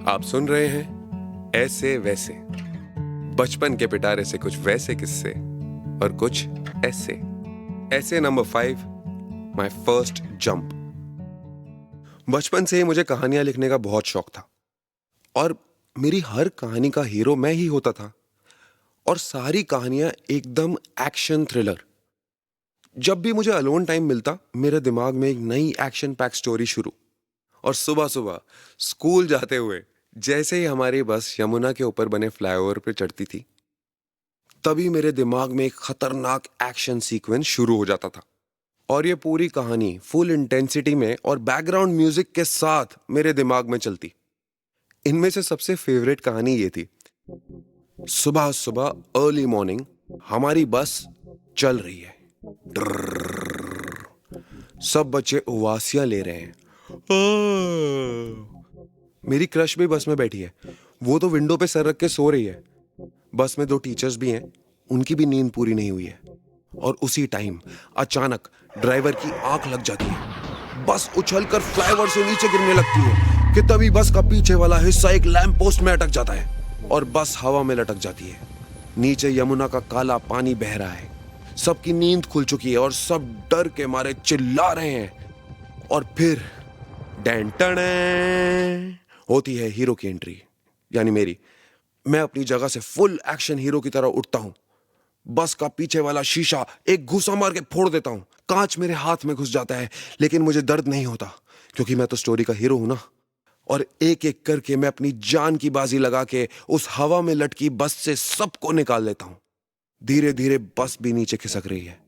आप सुन रहे हैं ऐसे वैसे, बचपन के पिटारे से कुछ वैसे किस्से और कुछ ऐसे। ऐसे नंबर 5, माय फर्स्ट जंप। बचपन से ही मुझे कहानियां लिखने का बहुत शौक था और मेरी हर कहानी का हीरो मैं ही होता था और सारी कहानियां एकदम एक्शन थ्रिलर। जब भी मुझे अलोन टाइम मिलता, मेरे दिमाग में एक नई एक्शन पैक स्टोरी शुरू। और सुबह सुबह स्कूल जाते हुए जैसे ही हमारी बस यमुना के ऊपर बने फ्लाईओवर पे चढ़ती थी, तभी मेरे दिमाग में एक खतरनाक एक्शन सीक्वेंस शुरू हो जाता था। और ये पूरी कहानी फुल इंटेंसिटी में और बैकग्राउंड म्यूजिक के साथ मेरे दिमाग में चलती। इनमें से सबसे फेवरेट कहानी ये थी। सुबह सुबह अर्ली मॉर्निंग हमारी बस चल रही है। सब बच्चे उवासियां ले रहे हैं। मेरी क्रश भी बस में बैठी है। वो तो विंडो पे सर रख के सो रही है। बस में 2 टीचर्स भी हैं, उनकी भी नींद पूरी नहीं हुई है। और उसी टाइम अचानक ड्राइवर की आंख लग जाती है। बस उछलकर फ्लाईओवर से नीचे गिरने लगती है कि तभी बस का पीछे वाला हिस्सा एक लैंप पोस्ट में अटक जाता है और बस हवा में लटक जाती है। नीचे यमुना का काला पानी बह रहा है। सबकी नींद खुल चुकी है और सब डर के मारे चिल्ला रहे हैं। और फिर डैन टड़ैं होती है हीरो की एंट्री, यानी मेरी। मैं अपनी जगह से फुल एक्शन हीरो की तरह उठता हूं। बस का पीछे वाला शीशा एक घुसा मार के फोड़ देता हूं। कांच मेरे हाथ में घुस जाता है, लेकिन मुझे दर्द नहीं होता क्योंकि मैं तो स्टोरी का हीरो हूं ना। और एक एक करके मैं अपनी जान की बाजी लगा के उस हवा में लटकी बस से सबको निकाल लेता हूं। धीरे धीरे बस भी नीचे खिसक रही है।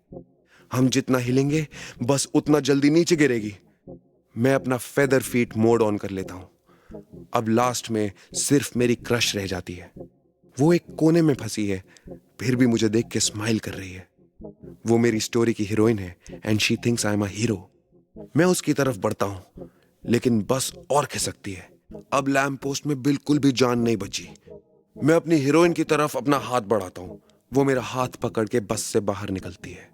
हम जितना हिलेंगे बस उतना जल्दी नीचे गिरेगी। मैं अपना फेदर फीट मोड ऑन कर लेता हूं। अब लास्ट में सिर्फ मेरी क्रश रह जाती है। वो एक कोने में फंसी है, फिर भी मुझे देख के स्माइल कर रही है। वो मेरी स्टोरी की हीरोइन है and she thinks I am a hero. मैं उसकी तरफ बढ़ता हूं, लेकिन बस और खिसकती है। अब लैंप पोस्ट में बिल्कुल भी जान नहीं बची। मैं अपनी हीरोइन की तरफ अपना हाथ बढ़ाता हूं। वो मेरा हाथ पकड़ के बस से बाहर निकलती है।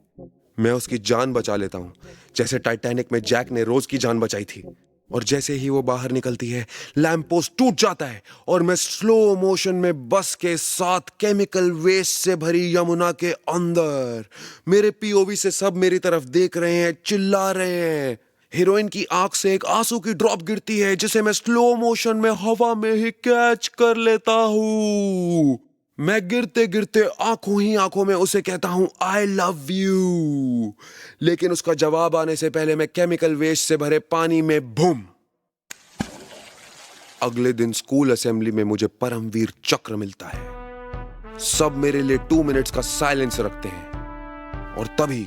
मैं उसकी जान बचा लेता हूं, जैसे टाइटैनिक में जैक ने रोज की जान बचाई थी। और जैसे ही वो बाहर निकलती है, लैंप पोस्ट टूट जाता है और मैं स्लो मोशन में बस के साथ केमिकल वेस्ट से भरी यमुना के अंदर। मेरे पीओवी से सब मेरी तरफ देख रहे हैं, चिल्ला रहे हैं। हीरोइन की आंख से एक आंसू की ड्रॉप गिरती है, जिसे मैं स्लो मोशन में हवा में ही कैच कर लेता हूं। मैं गिरते गिरते आंखों ही आंखों में उसे कहता हूं आई लव यू। लेकिन उसका जवाब आने से पहले मैं केमिकल वेस्ट से भरे पानी में बूम। अगले दिन स्कूल असेंबली में मुझे परमवीर चक्र मिलता है। सब मेरे लिए 2 मिनट्स का साइलेंस रखते हैं और तभी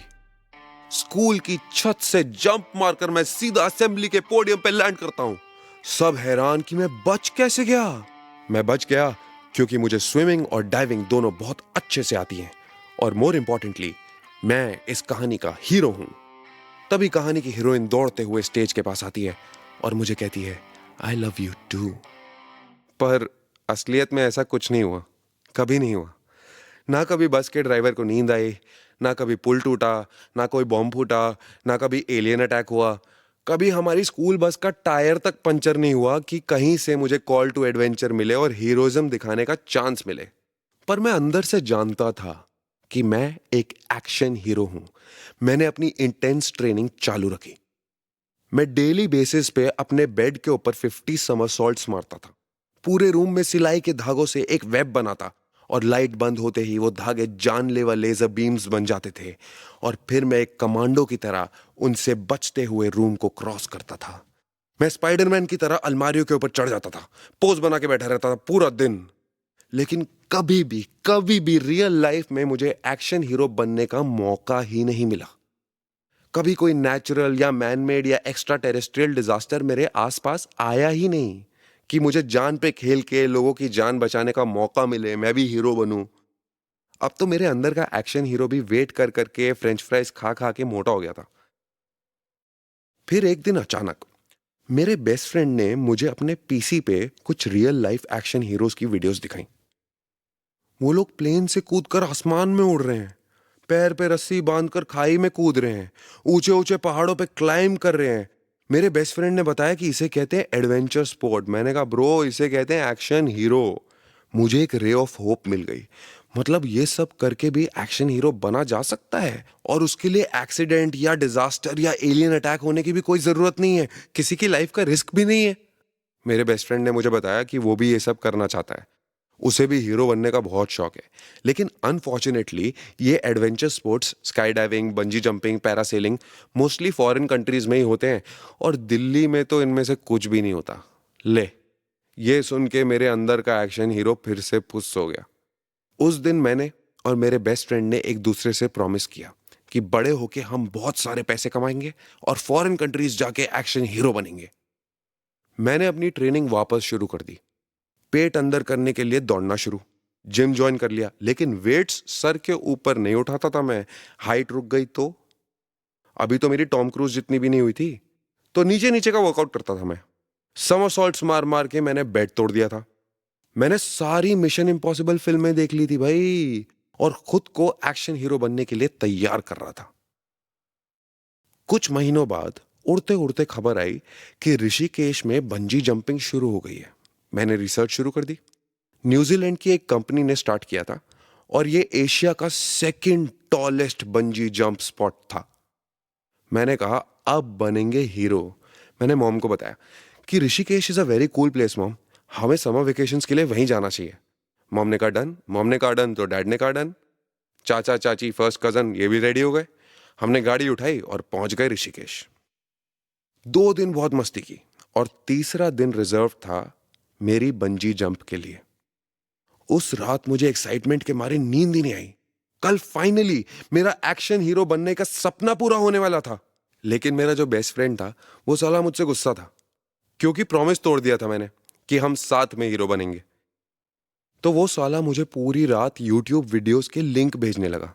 स्कूल की छत से जंप मारकर मैं सीधा असेंबली के पोडियम पे लैंड करता हूं। सब हैरान कि मैं बच कैसे गया। मैं बच गया क्योंकि मुझे स्विमिंग और डाइविंग दोनों बहुत अच्छे से आती हैं और मोर इंपॉर्टेंटली मैं इस कहानी का हीरो हूं। तभी कहानी की हीरोइन दौड़ते हुए स्टेज के पास आती है और मुझे कहती है आई लव यू टू। पर असलियत में ऐसा कुछ नहीं हुआ, कभी नहीं हुआ। ना कभी बस के ड्राइवर को नींद आई, ना कभी पुल टूटा, ना कोई बॉम्ब फूटा, ना कभी एलियन अटैक हुआ। कभी हमारी स्कूल बस का टायर तक पंचर नहीं हुआ कि कहीं से मुझे कॉल टू एडवेंचर मिले और हीरोइज्म दिखाने का चांस मिले। पर मैं अंदर से जानता था कि मैं एक एक्शन हीरो हूं। मैंने अपनी इंटेंस ट्रेनिंग चालू रखी। मैं डेली बेसिस पे अपने बेड के ऊपर 50 समरसॉल्ट्स मारता था। पूरे रूम में सिलाई के धागों से एक वेब बनाता और लाइट बंद होते ही वो धागे जानलेवा लेजर बीम्स बन जाते थे। और फिर मैं एक कमांडो की तरह उनसे बचते हुए रूम को क्रॉस करता था। मैं स्पाइडरमैन की तरह अलमारियों के ऊपर चढ़ जाता था, पोज बना के बैठा रहता था पूरा दिन। लेकिन कभी भी रियल लाइफ में मुझे एक्शन हीरो बनने का मौका ही नहीं मिला। कभी कोई नेचुरल या मैन मेड या एक्स्ट्रा टेरेस्ट्रियल डिजास्टर मेरे आसपास आया ही नहीं कि मुझे जान पे खेल के लोगों की जान बचाने का मौका मिले, मैं भी हीरो बनूं। अब तो मेरे अंदर का एक्शन हीरो भी वेट कर करके फ्रेंच फ्राइज खा खा के मोटा हो गया था। फिर एक दिन अचानक मेरे बेस्ट फ्रेंड ने मुझे अपने पीसी पे कुछ रियल लाइफ एक्शन हीरोज की वीडियोस दिखाई। वो लोग प्लेन से कूदकर आसमान में उड़ रहे हैं, पैर पे रस्सी बांधकर खाई में कूद रहे हैं, ऊंचे ऊंचे पहाड़ों पे क्लाइंब कर रहे हैं, मेरे बेस्ट फ्रेंड ने बताया कि इसे कहते हैं एडवेंचर स्पोर्ट। मैंने कहा ब्रो इसे कहते हैं एक्शन हीरो। मुझे एक रे ऑफ होप मिल गई। मतलब ये सब करके भी एक्शन हीरो बना जा सकता है, और उसके लिए एक्सीडेंट या डिजास्टर या एलियन अटैक होने की भी कोई जरूरत नहीं है, किसी की लाइफ का रिस्क भी नहीं है। मेरे बेस्ट फ्रेंड ने मुझे बताया कि वो भी ये सब करना चाहता है, उसे भी हीरो बनने का बहुत शौक है। लेकिन अनफॉर्चुनेटली ये adventure sports, sky diving, bungee jumping, parasailing mostly foreign countries में ही होते हैं, और दिल्ली में तो इनमें से कुछ भी नहीं होता। ले, ये सुन के मेरे अंदर का एक्शन हीरो फिर से फुस हो गया। उस दिन मैंने और मेरे बेस्ट फ्रेंड ने एक दूसरे से प्रॉमिस किया कि बड़े होके हम बहुत सारे पैसे कमाएंगे और फॉरेन कंट्रीज जाके एक्शन हीरो बनेंगे। मैंने अपनी ट्रेनिंग वापस शुरू कर दी। पेट अंदर करने के लिए दौड़ना शुरू, जिम ज्वाइन कर लिया, लेकिन वेट्स सर के ऊपर नहीं उठाता था मैं। हाइट रुक गई तो अभी तो मेरी टॉम क्रूज जितनी भी नहीं हुई थी, तो नीचे नीचे का वर्कआउट करता था मैं। समरसॉल्ट्स मार मार के मैंने बेड तोड़ दिया था। मैंने सारी मिशन इम्पॉसिबल फिल्में देख ली थी भाई, और खुद को एक्शन हीरो बनने के लिए तैयार कर रहा था। कुछ महीनों बाद उड़ते उड़ते खबर आई कि ऋषिकेश में बंजी जंपिंग शुरू हो गई है। मैंने रिसर्च शुरू कर दी। न्यूजीलैंड की एक कंपनी ने स्टार्ट किया था, और ये एशिया का second tallest bungee jump spot था। मैंने कहा अब बनेंगे हीरो। मैंने मॉम को बताया कि Rishikesh is a very cool place mom, हमें समर वेकेशंस के लिए वहीं जाना चाहिए। मॉम ने कहा डन। मॉम ने कहा डन तो डैड ने कहा डन। चाचा चाची फर्स्ट कजन ये भी रेडी हो गए। हमने गाड़ी उठाई और पहुंच गए ऋषिकेश। 2 दिन बहुत मस्ती की, और तीसरा दिन रिजर्व था मेरी बंजी जंप के लिए। उस रात मुझे एक्साइटमेंट के मारे नींद ही नहीं आई। कल फाइनली मेरा एक्शन हीरो बनने का सपना पूरा होने वाला था। लेकिन मेरा जो बेस्ट फ्रेंड था वो साला मुझसे गुस्सा था, क्योंकि प्रॉमिस तोड़ दिया था मैंने कि हम साथ में हीरो बनेंगे। तो वो साला मुझे पूरी रात यूट्यूब वीडियोस के लिंक भेजने लगा।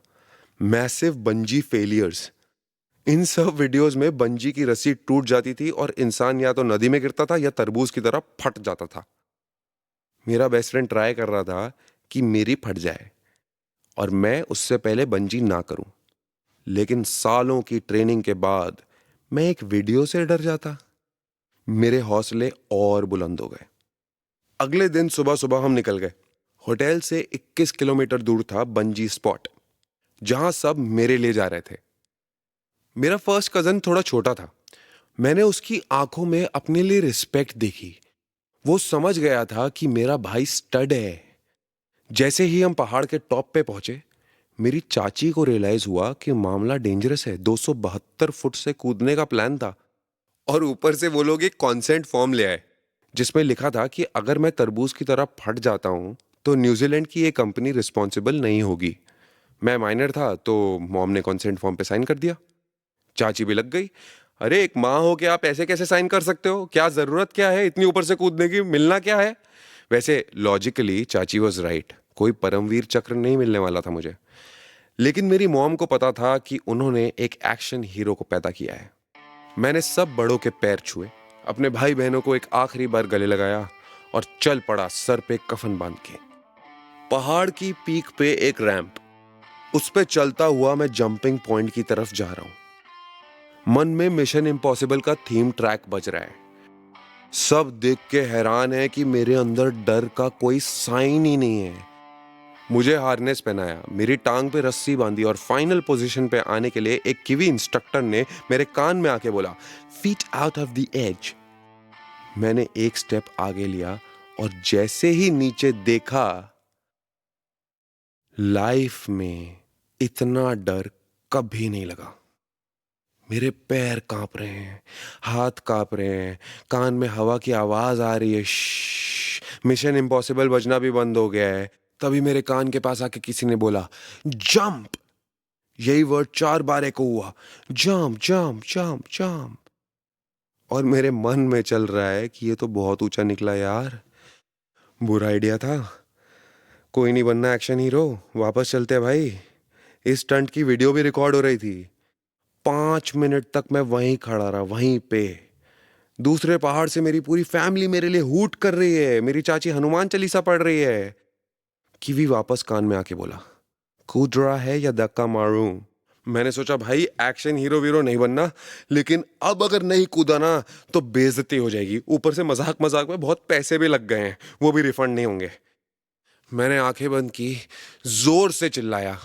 Massive bungee failures. इन सब वीडियोस में बंजी की रस्सी टूट जाती थी और इंसान या तो नदी में गिरता था या तरबूज की तरह फट जाता था। मेरा बेस्ट फ्रेंड ट्राई कर रहा था कि मेरी फट जाए और मैं उससे पहले बंजी ना करूं। लेकिन सालों की ट्रेनिंग के बाद मैं एक वीडियो से डर जाता। मेरे हौसले और बुलंद हो गए। अगले दिन सुबह सुबह हम निकल गए। होटल से 21 किलोमीटर दूर था बंजी स्पॉट, जहां सब मेरे लिए जा रहे थे। मेरा फर्स्ट कजन थोड़ा छोटा था। मैंने उसकी आंखों में अपने लिए रिस्पेक्ट देखी। वो समझ गया था कि मेरा भाई स्टड है। जैसे ही हम पहाड़ के टॉप पे पहुंचे, मेरी चाची को रियलाइज हुआ कि मामला डेंजरस है। 272 फुट से कूदने का प्लान था, और ऊपर से वो लोग एक कॉन्सेंट फॉर्म ले आए जिसमें लिखा था कि अगर मैं तरबूज की तरह फट जाता हूं तो न्यूजीलैंड की ये कंपनी रिस्पॉन्सिबल नहीं होगी। मैं माइनर था तो मॉम ने कॉन्सेंट फॉर्म पे साइन कर दिया। चाची भी लग गई। अरे एक माँ हो के आप ऐसे कैसे साइन कर सकते हो? क्या जरूरत क्या है इतनी ऊपर से कूदने की? मिलना क्या है? वैसे लॉजिकली चाची वॉज राइट, कोई परमवीर चक्र नहीं मिलने वाला था मुझे। लेकिन मेरी मॉम को पता था कि उन्होंने एक एक्शन हीरो को पैदा किया है। मैंने सब बड़ों के पैर छुए, अपने भाई बहनों को एक आखिरी बार गले लगाया और चल पड़ा सर पे कफन बांध के। पहाड़ की पीक पे एक रैंप, उस पे चलता हुआ मैं जंपिंग पॉइंट की तरफ जा रहा हूं। मन में मिशन इम्पॉसिबल का थीम ट्रैक बज रहा है। सब देख के हैरान है कि मेरे अंदर डर का कोई साइन ही नहीं है। मुझे हार्नेस पहनाया, मेरी टांग पे रस्सी बांधी, और फाइनल पोजीशन पे आने के लिए एक किवी इंस्ट्रक्टर ने मेरे कान में आके बोला, feet out of the edge. मैंने एक स्टेप आगे लिया, और जैसे ही नीचे देखा, लाइफ में इतना डर कभी नहीं लगा। मेरे पैर कांप रहे हैं, हाथ कांप रहे हैं, कान में हवा की आवाज आ रही है, मिशन इम्पॉसिबल बजना भी बंद हो गया है। तभी मेरे कान के पास आके किसी ने बोला, जंप। यही वर्ड 4 बार एको हुआ, जंप जंप जंप जंप। और मेरे मन में चल रहा है कि ये तो बहुत ऊंचा निकला यार, बुरा आइडिया था। कोई नहीं बनना एक्शन हीरो, वापस चलते हैं भाई। इस स्टंट की वीडियो भी रिकॉर्ड हो रही थी। 5 मिनट तक मैं वहीं खड़ा रहा, वहीं पे। दूसरे पहाड़ से मेरी पूरी फैमिली मेरे लिए हूट कर रही है, मेरी चाची हनुमान चालीसा पढ़ रही है। कीवी वापस कान में आके बोला, कूद रहा है या धक्का मारूं? मैंने सोचा भाई एक्शन हीरो वीरो नहीं बनना, लेकिन अब अगर नहीं कूदा ना तो बेइज्जती हो जाएगी। ऊपर से मजाक मजाक में बहुत पैसे भी लग गए हैं, वो भी रिफंड नहीं होंगे। मैंने आंखें बंद की, जोर से चिल्लाया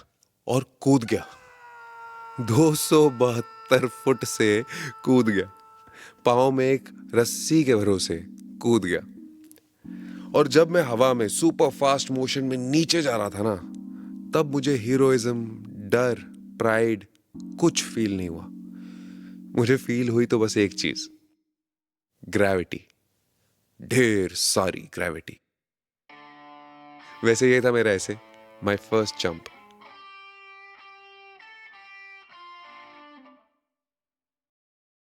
और कूद गया। 272 फुट से कूद गया, पाँव में एक रस्सी के भरोसे कूद गया। और जब मैं हवा में सुपर फास्ट मोशन में नीचे जा रहा था ना, तब मुझे हीरोइज्म, डर, प्राइड कुछ फील नहीं हुआ। मुझे फील हुई तो बस एक चीज, ग्रेविटी, ढेर सारी ग्रेविटी। वैसे ये था मेरा ऐसे, माय फर्स्ट जंप।